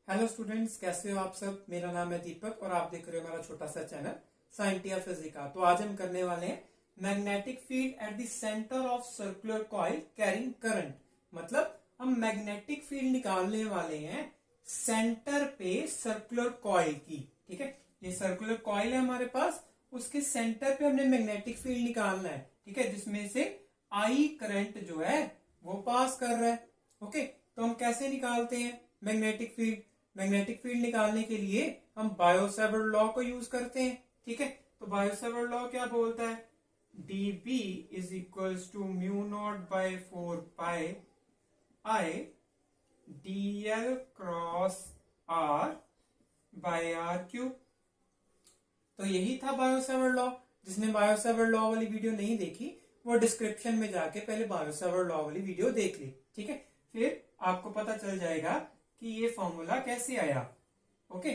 Hello students, कैसे हो आप सब। मेरा नाम है दीपक और आप देख रहे हो मेरा छोटा सा चैनल साइंटिया फिजिका। तो आज हम करने वाले हैं magnetic field at the centre of circular coil carrying current. मतलब हम मैग्नेटिक फील्ड निकालने वाले हैं सेंटर पे सर्कुलर कॉइल की। ठीक है, ये सर्कुलर कॉइल है हमारे पास, उसके सेंटर पे हमने मैग्नेटिक फील्ड निकालना है। ठीक है, जिसमें से आई करंट जो है वो पास कर रहा है। ओके, तो हम कैसे निकालते हैं मैग्नेटिक फील्ड। मैग्नेटिक फील्ड निकालने के लिए हम बायो-सेवर्ट लॉ को यूज करते हैं। ठीक है, तो बायो-सेवर्ट लॉ क्या बोलता है, dB is equals to mu not by 4 pi I dl cross r by r cube. तो यही था बायो-सेवर्ट लॉ। जिसने बायो-सेवर्ट लॉ वाली वीडियो नहीं देखी वो डिस्क्रिप्शन में जाके पहले बायो-सेवर्ट लॉ वाली वीडियो देख ली। ठीक है, फिर आपको पता चल जाएगा कि ये फॉर्मूला कैसे आया। ओके,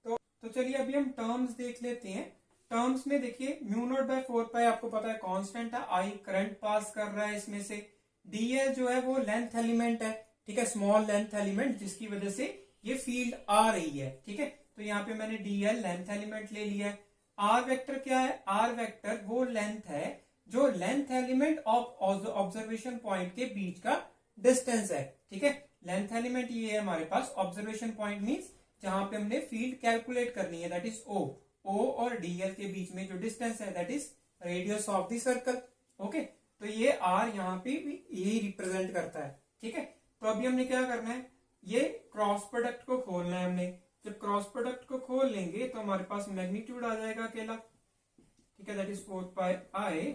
तो चलिए अभी हम टर्म्स देख लेते हैं। टर्म्स में देखिए म्यू नॉट बाय 4 पाई आपको पता है कांस्टेंट है, आई करंट पास कर रहा है इसमें से। डीएल जो है वो लेंथ एलिमेंट है। ठीक है, स्मॉल लेंथ एलिमेंट, जिसकी वजह से ये फील्ड आ रही है। ठीक है, तो यहाँ पे मैंने डीएल लेंथ एलिमेंट ले लिया है। आर वेक्टर क्या है, आर वेक्टर वो लेंथ है जो length element of observation point के बीच का डिस्टेंस है। ठीक है, लेंथ एलिमेंट ये है हमारे पास। ऑब्जर्वेशन पॉइंट मींस जहां पे हमने फील्ड कैलकुलेट करनी है, दैट इज ओ और डीएल के बीच में जो डिस्टेंस है that is radius of the circle. Okay, तो ये आर यहाँ पे भी यही रिप्रेजेंट करता है। ठीक है, तो अभी हमने क्या करना है, ये क्रॉस प्रोडक्ट को खोलना है हमने। जब क्रॉस प्रोडक्ट को खोल लेंगे तो हमारे पास मैग्नीट्यूड आ जाएगा अकेला। ठीक है, that is 4 pi I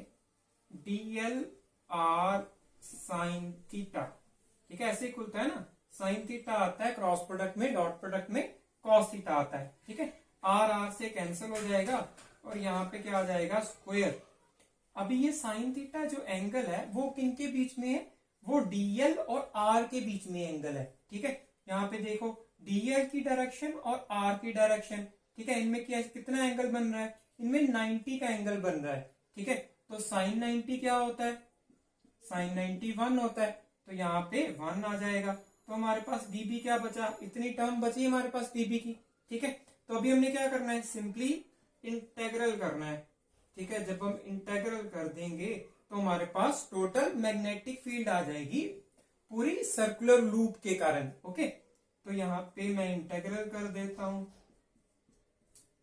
dl r sine theta. ठीक है, ऐसे ही खुलता है ना, साइन थीटा आता है क्रॉस प्रोडक्ट में, डॉट प्रोडक्ट में कॉस थीटा आता है। ठीक है, आर आर से कैंसिल हो जाएगा और यहाँ पे क्या आ जाएगा, स्क्वायर। अभी ये साइन थीटा जो एंगल है वो किनके बीच में है, वो डीएल और आर के बीच में एंगल है। ठीक है, यहाँ पे देखो डीएल की डायरेक्शन और आर की डायरेक्शन। ठीक है, इनमें क्या कितना एंगल बन रहा है, इनमें 90 का एंगल बन रहा है। ठीक है, तो साइन 90 क्या होता है, साइन 90 1 होता है, तो यहाँ पे 1 आ जाएगा। तो हमारे पास डीबी क्या बचा, इतनी टर्म बची हमारे पास डीबी की। ठीक है, तो अभी हमने क्या करना है, सिंपली इंटेग्रल करना है। ठीक है, जब हम इंटेग्रल कर देंगे तो हमारे पास टोटल मैग्नेटिक फील्ड आ जाएगी पूरी सर्कुलर लूप के कारण। ओके, तो यहाँ पे मैं इंटेग्रल कर देता हूं।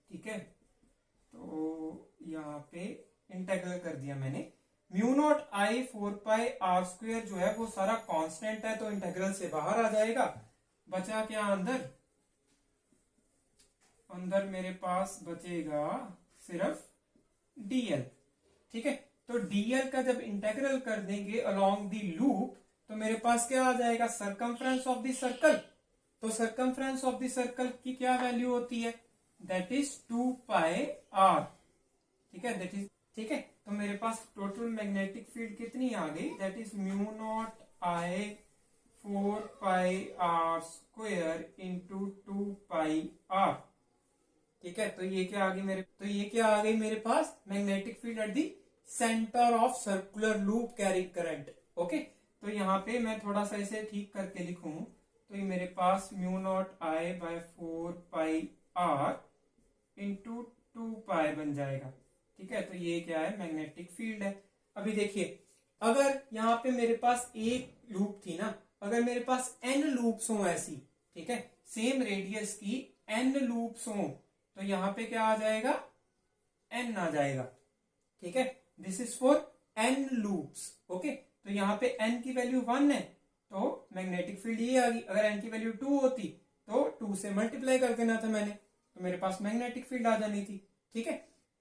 ठीक है, तो यहाँ पे इंटेग्रल कर दिया मैंने। Mu not I 4 pi r square जो है वो सारा कांस्टेंट है, तो इंटेग्रल से बाहर आ जाएगा। बचा क्या अंदर, अंदर मेरे पास बचेगा सिर्फ डीएल। ठीक है, तो डीएल का जब इंटेग्रल कर देंगे अलोंग द लूप तो मेरे पास क्या आ जाएगा, सर्कमफ्रेंस ऑफ द सर्कल। तो सर्कमफ्रेंस ऑफ द सर्कल की क्या वैल्यू होती है, दैट इज 2 पाई आर। ठीक है, दैट इज, ठीक है, तो मेरे पास टोटल मैग्नेटिक फील्ड कितनी आ गई, that is mu not I 4 pi r square into 2 pi r. ठीक है, तो ये क्या आ गई मेरे पास magnetic field at the centre of circular loop carrying current. Okay, तो यहाँ पे मैं थोड़ा सा इसे ठीक करके लिखूं तो ये मेरे पास mu not I by 4 pi r into 2 pi बन जाएगा। ठीक है, तो ये क्या है, मैग्नेटिक फील्ड है। अभी देखिए, अगर यहाँ पे मेरे पास एक लूप थी ना, अगर मेरे पास n लूप्स हो ऐसी, ठीक है, सेम रेडियस की n लूप्स हो, तो यहाँ पे क्या आ जाएगा, n आ जाएगा। ठीक है, this is for n loops. Okay, तो यहाँ पे n की वैल्यू 1 है तो मैग्नेटिक फील्ड ये आ गई। अगर n की वैल्यू 2 होती तो 2 से मल्टीप्लाई कर देना था मैंने, तो मेरे पास मैग्नेटिक फील्ड आ जानी थी। ठीक है,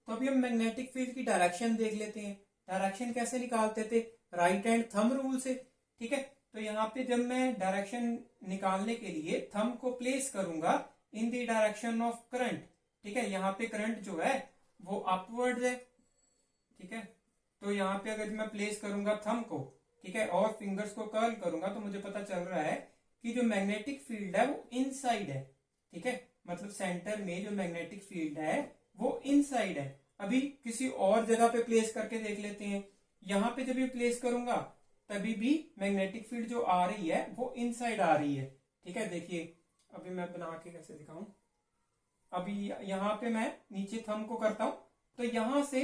तो अभी हम मैग्नेटिक फील्ड की डायरेक्शन देख लेते हैं। डायरेक्शन कैसे निकालते थे, राइट हैंड थंब रूल से। ठीक है, तो यहाँ पे जब मैं डायरेक्शन निकालने के लिए थंब को प्लेस करूंगा in the direction of current. ठीक है, यहाँ पे करंट जो है वो अपवर्ड है। ठीक है, तो यहाँ पे अगर मैं प्लेस करूंगा थंब को, ठीक है, और फिंगर्स को कर्ल करूंगा तो मुझे पता चल रहा है कि जो मैग्नेटिक फील्ड है वो इनसाइड है। ठीक है, मतलब सेंटर में जो मैग्नेटिक फील्ड है वो इनसाइड है। अभी किसी और जगह पे प्लेस करके देख लेते हैं। यहाँ पे जब भी प्लेस करूंगा तभी भी मैग्नेटिक फील्ड जो आ रही है वो इनसाइड आ रही है। ठीक है, देखिए अभी मैं बना के कैसे दिखाऊं। अभी यहाँ पे मैं नीचे थंब को करता हूं तो यहां से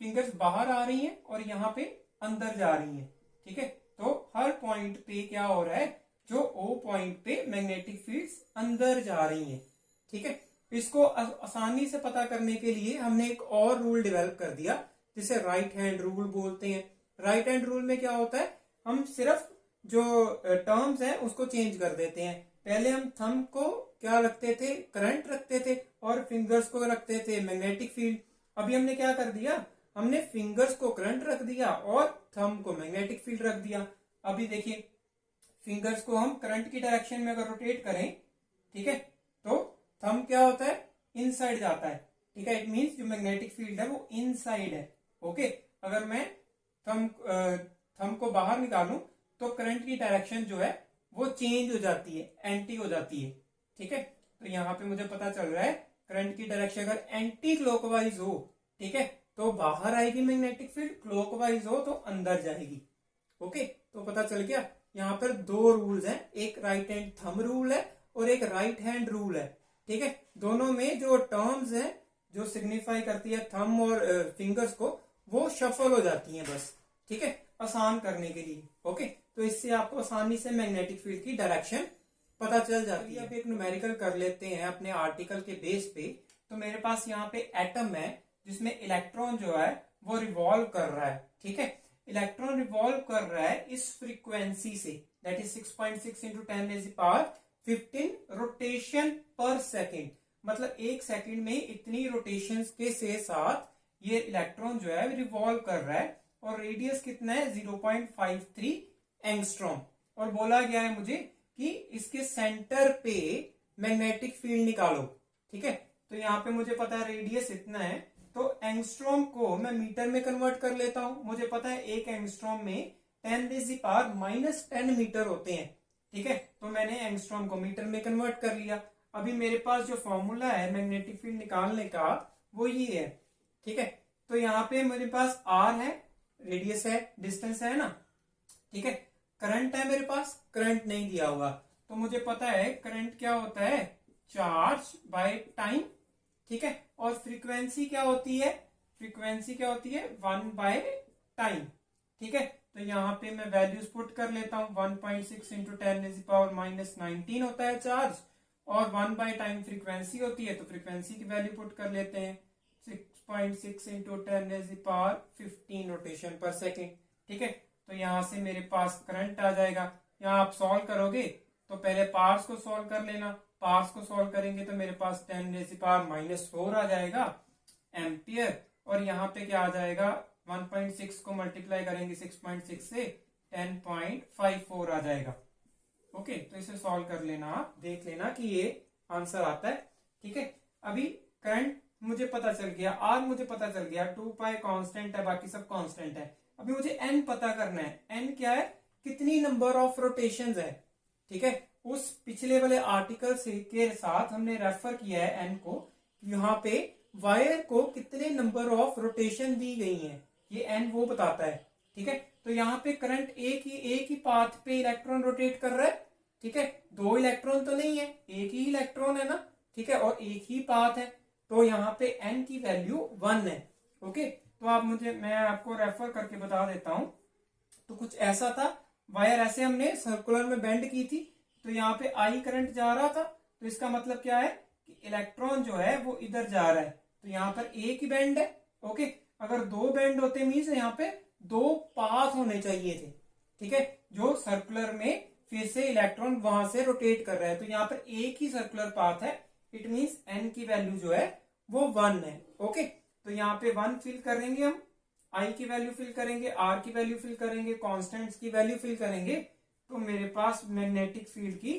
फिंगर्स बाहर आ रही हैं और यहाँ पे अंदर जा रही हैं। ठीक है, तो हर पॉइंट पे क्या हो रहा है, जो ओ पॉइंट पे मैग्नेटिक फील्ड्स अंदर जा रही हैं। ठीक है, इसको आसानी से पता करने के लिए हमने एक और रूल डेवलप कर दिया जिसे राइट हैंड रूल बोलते हैं। राइट हैंड रूल में क्या होता है, हम सिर्फ जो टर्म्स हैं उसको चेंज कर देते हैं। पहले हम थंब को क्या रखते थे, करंट रखते थे, और फिंगर्स को रखते थे मैग्नेटिक फील्ड। अभी हमने क्या कर दिया, हमने फिंगर्स को करंट रख दिया और थंब को मैग्नेटिक फील्ड रख दिया। अभी देखिए, फिंगर्स को हम करंट की डायरेक्शन में अगर रोटेट करें, ठीक है, तो थंब क्या होता है, इनसाइड जाता है। ठीक है, इट मींस जो मैग्नेटिक फील्ड है वो इनसाइड है। ओके, अगर मैं थंब को बाहर निकालूं तो करंट की डायरेक्शन जो है वो चेंज हो जाती है, एंटी हो जाती है। ठीक है, तो यहाँ पे मुझे पता चल रहा है करंट की डायरेक्शन अगर एंटी क्लॉकवाइज हो, ठीक है, तो बाहर आएगी मैग्नेटिक फील्ड, क्लॉकवाइज हो तो अंदर जाएगी। ओके, तो पता चल गया। यहाँ पर दो रूल्स हैं, एक राइट हैंड थंब रूल है और एक राइट हैंड रूल है। ठीक है, दोनों में जो टर्म्स हैं जो सिग्निफाई करती है थंब और फिंगर्स को, वो शफल हो जाती हैं बस। ठीक है, आसान करने के लिए। ओके, तो इससे आपको आसानी से मैग्नेटिक फील्ड की डायरेक्शन पता चल जाती है। अब एक न्यूमेरिकल कर लेते हैं अपने आर्टिकल के बेस पे। तो मेरे पास यहाँ पे एटम है जिसमें इलेक्ट्रॉन जो है वो रिवॉल्व कर रहा है। ठीक है, इलेक्ट्रॉन रिवॉल्व कर रहा है इस फ्रीक्वेंसी से, दैट इज 6.6 इंटू 10⁻15 रोटेशन पर सेकेंड। मतलब एक सेकेंड में इतनी रोटेशन के साथ ये इलेक्ट्रॉन जो है रिवॉल्व कर रहा है, और रेडियस कितना है 0.53 एंगस्ट्रॉम। और बोला गया है मुझे कि इसके सेंटर पे मैग्नेटिक फील्ड निकालो। ठीक है, तो यहाँ पे मुझे पता है रेडियस इतना है, तो एंगस्ट्रॉम को मैं मीटर में कन्वर्ट कर लेता हूं। मुझे पता है एक एंगस्ट्रॉम में 10⁻⁻10 मीटर होते हैं। ठीक है, तो मैंने एंगस्ट्रॉम को मीटर में कन्वर्ट कर लिया। अभी मेरे पास जो फॉर्मूला है मैग्नेटिक फील्ड निकालने का वो ये है। ठीक है, तो यहाँ पे मेरे पास आर है, रेडियस है, डिस्टेंस है ना। ठीक है, करंट है मेरे पास, करंट नहीं दिया हुआ, तो मुझे पता है करंट क्या होता है, चार्ज बाय टाइम। ठीक है, और फ्रीक्वेंसी क्या होती है, फ्रीक्वेंसी क्या होती है 1 बाय टाइम। ठीक है, तो यहाँ पे मैं वैल्यूज पुट कर लेता हूँ। 1.6 इंटू 10⁻⁻19 होता है चार्ज, और 1 बाय टाइम फ्रीक्वेंसी होती है, तो फ्रीक्वेंसी की वैल्यू पुट कर लेते हैं 6.6 इंटू 10⁻15 रोटेशन पर सेकेंड। ठीक है, तो यहां से मेरे पास करंट आ जाएगा। यहाँ आप सॉल्व करोगे तो पहले पार्ट्स को सॉल्व कर लेना। पार्ट्स को सॉल्व करेंगे तो मेरे पास 10⁻⁻4 आ जाएगा एम्पियर, और यहाँ पे क्या आ जाएगा, 1.6 को मल्टीप्लाई करेंगे 6.6 से 10.54 आ जाएगा। ओके, तो इसे सॉल्व कर लेना, आप देख लेना कि ये आंसर आता है। ठीक है, अभी करंट मुझे पता चल गया, आर मुझे पता चल गया, 2π कांस्टेंट है, बाकी सब कांस्टेंट है। अभी मुझे एन पता करना है। एन क्या है, कितनी नंबर ऑफ रोटेशंस है। ठीक है, उस पिछले वाले आर्टिकल से के साथ हमने रेफर किया है एन को, यहाँ पे वायर को कितने नंबर ऑफ रोटेशन दी गई हैं, ये एन वो बताता है। ठीक है, तो यहाँ पे करंट एक ही पाथ पे इलेक्ट्रॉन रोटेट कर रहा है। ठीक है, दो इलेक्ट्रॉन तो नहीं है, एक ही इलेक्ट्रॉन है ना। ठीक है, और एक ही पाथ है, तो यहाँ पे एन की वैल्यू 1 है। ओके, तो मैं आपको रेफर करके बता देता हूं। तो कुछ ऐसा था, वायर ऐसे हमने सर्कुलर में बेंड की थी, तो यहाँ पे आई करंट जा रहा था, तो इसका मतलब क्या है कि इलेक्ट्रॉन जो है वो इधर जा रहा है, तो यहाँ पर एक ही बेंड है। ओके, अगर दो बेंड होते मीन्स यहाँ पे दो पाथ होने चाहिए थे। ठीक है, जो सर्कुलर में फिर से इलेक्ट्रॉन वहां से रोटेट कर रहा है, तो यहाँ पर एक ही सर्कुलर पाथ है। इट मीन्स एन की वैल्यू जो है वो 1 है। ओके, तो यहाँ पे 1 फिल करेंगे हम, आई की वैल्यू फिल करेंगे, आर की वैल्यू फिल करेंगे, कांस्टेंट्स की वैल्यू फिल करेंगे, तो मेरे पास मैग्नेटिक फील्ड की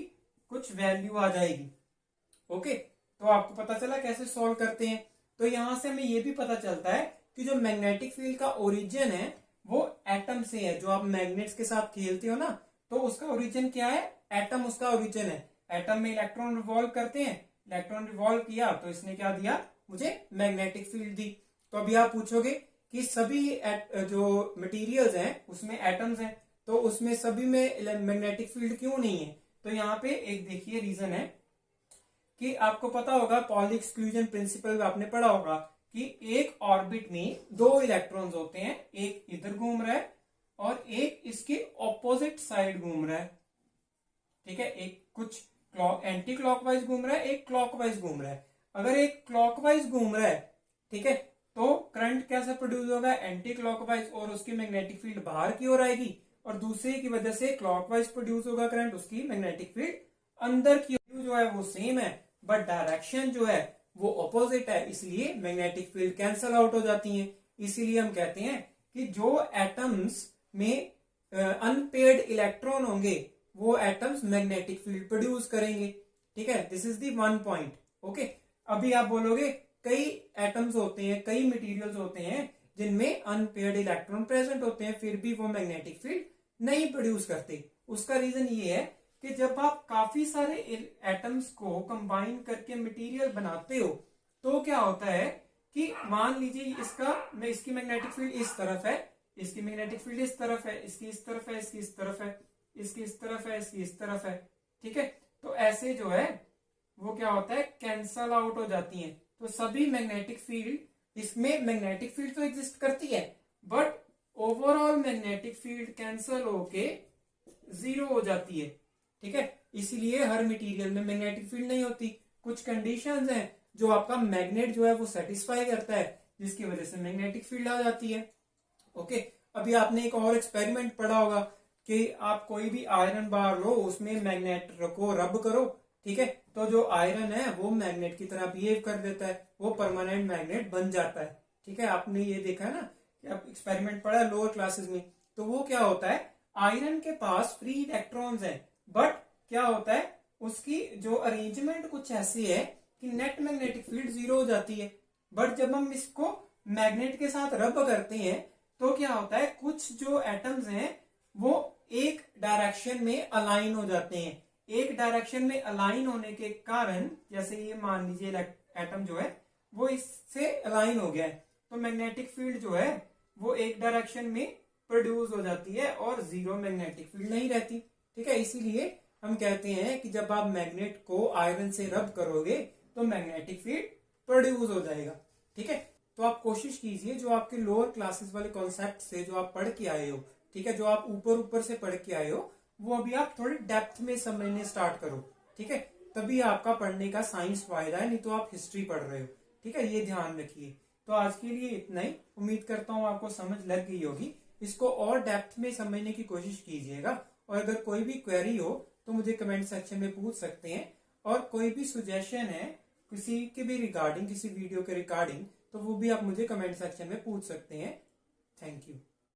कुछ वैल्यू आ जाएगी। ओके, तो आपको पता चला कैसे सॉल्व करते हैं। तो यहां से हमें ये भी पता चलता है कि जो मैग्नेटिक फील्ड का ओरिजिन है वो एटम से है। जो आप मैग्नेट्स के साथ खेलते हो ना, तो उसका ओरिजिन क्या है, एटम उसका ओरिजिन है। एटम में इलेक्ट्रॉन रिवॉल्व करते हैं, इलेक्ट्रॉन रिवॉल्व किया तो इसने क्या दिया, मुझे मैग्नेटिक फील्ड दी। तो अभी आप पूछोगे कि सभी जो मटेरियल्स हैं उसमें एटम्स हैं, तो उसमें सभी में मैग्नेटिक फील्ड क्यों नहीं है। तो यहाँ पे एक देखिए रीजन है, कि आपको पता होगा पॉली एक्सक्लूजन प्रिंसिपल में आपने पढ़ा होगा कि एक ऑर्बिट में 2 इलेक्ट्रॉन्स होते हैं, एक इधर घूम रहा है और एक इसके ऑपोजिट साइड घूम रहा है। ठीक है, एक कुछ एंटी क्लॉकवाइज घूम रहा है, एक क्लॉकवाइज घूम रहा है। अगर एक क्लॉकवाइज घूम रहा है, ठीक है, तो करंट कैसे प्रोड्यूस होगा, एंटी क्लॉकवाइज, और उसकी मैग्नेटिक फील्ड बाहर की ओर आएगी, और दूसरे की वजह से क्लॉकवाइज प्रोड्यूस होगा करंट, उसकी मैग्नेटिक फील्ड अंदर की जो है वो सेम है, बट डायरेक्शन जो है वो ऑपोजिट है, इसलिए मैग्नेटिक फील्ड कैंसल आउट हो जाती है। इसीलिए हम कहते हैं कि जो एटम्स में अनपेयर्ड इलेक्ट्रॉन होंगे वो एटम्स मैग्नेटिक फील्ड प्रोड्यूस करेंगे। ठीक है, this is the one point. Okay, अभी आप बोलोगे कई एटम्स होते हैं, कई मटेरियल्स होते हैं जिनमें अनपेयर्ड इलेक्ट्रॉन प्रेजेंट होते हैं, फिर भी वो मैग्नेटिक फील्ड नहीं प्रोड्यूस करते। उसका रीजन ये है कि जब आप काफी सारे एटम्स को कंबाइन करके मटेरियल बनाते हो तो क्या होता है कि मान लीजिए इसकी मैग्नेटिक फील्ड इस तरफ है, इसकी मैग्नेटिक फील्ड इस तरफ है, इसकी इस तरफ है, इसकी इस तरफ है, इसकी इस तरफ है, इसकी इस तरफ है। ठीक है, तो ऐसे जो है वो क्या होता है, कैंसल आउट हो जाती हैं। तो सभी मैग्नेटिक फील्ड, इसमें मैग्नेटिक फील्ड तो एग्जिस्ट करती है but overall magnetic field cancel होके 0 हो जाती है। ठीक है, इसीलिए हर मटेरियल में मैग्नेटिक फील्ड नहीं होती। कुछ कंडीशंस हैं जो आपका मैग्नेट जो है वो सेटिस्फाई करता है, जिसकी वजह से मैग्नेटिक फील्ड आ जाती है। ओके, अभी आपने एक और एक्सपेरिमेंट पढ़ा होगा कि आप कोई भी आयरन बार लो, उसमें मैग्नेट को रब करो, ठीक है, तो जो आयरन है वो मैग्नेट की तरह बिहेव कर देता है, वो परमानेंट मैग्नेट बन जाता है। ठीक है, आपने ये देखा है ना कि आप एक्सपेरिमेंट पढ़ा है लोअर क्लासेस में, तो वो क्या होता है, आयरन के पास फ्री इलेक्ट्रॉन्स हैं, बट क्या होता है उसकी जो अरेंजमेंट कुछ ऐसी है कि नेट मैग्नेटिक फील्ड 0 हो जाती है। बट जब हम इसको मैग्नेट के साथ रब करते हैं तो क्या होता है, कुछ जो एटम्स हैं वो एक डायरेक्शन में अलाइन हो जाते हैं। एक डायरेक्शन में अलाइन होने के कारण, जैसे ये मान लीजिए एटम जो है वो इससे अलाइन हो गया है, तो मैग्नेटिक फील्ड जो है वो एक डायरेक्शन में प्रोड्यूस हो जाती है और 0 मैग्नेटिक फील्ड नहीं रहती। ठीक है, इसीलिए हम कहते हैं कि जब आप मैग्नेट को आयरन से रब करोगे तो मैग्नेटिक फील्ड प्रोड्यूस हो जाएगा। ठीक है, तो आप कोशिश कीजिए जो आपके लोअर क्लासेस वाले कॉन्सेप्ट से जो आप पढ़ के आए हो, ठीक है, जो आप ऊपर ऊपर से पढ़ के आए हो, वो अभी आप थोड़ी डेप्थ में समझने स्टार्ट करो। ठीक है, तभी आपका पढ़ने का साइंस फायदा है, नहीं तो आप हिस्ट्री पढ़ रहे हो। ठीक है, ये ध्यान रखिए। तो आज के लिए इतना ही, उम्मीद करता हूँ आपको समझ लग गई होगी। इसको और डेप्थ में समझने की कोशिश कीजिएगा, और अगर कोई भी क्वेरी हो तो मुझे कमेंट सेक्शन में पूछ सकते हैं, और कोई भी सुजेशन है किसी के भी रिगार्डिंग, किसी वीडियो के रिगार्डिंग, तो वो भी आप मुझे कमेंट सेक्शन में पूछ सकते हैं। Thank you.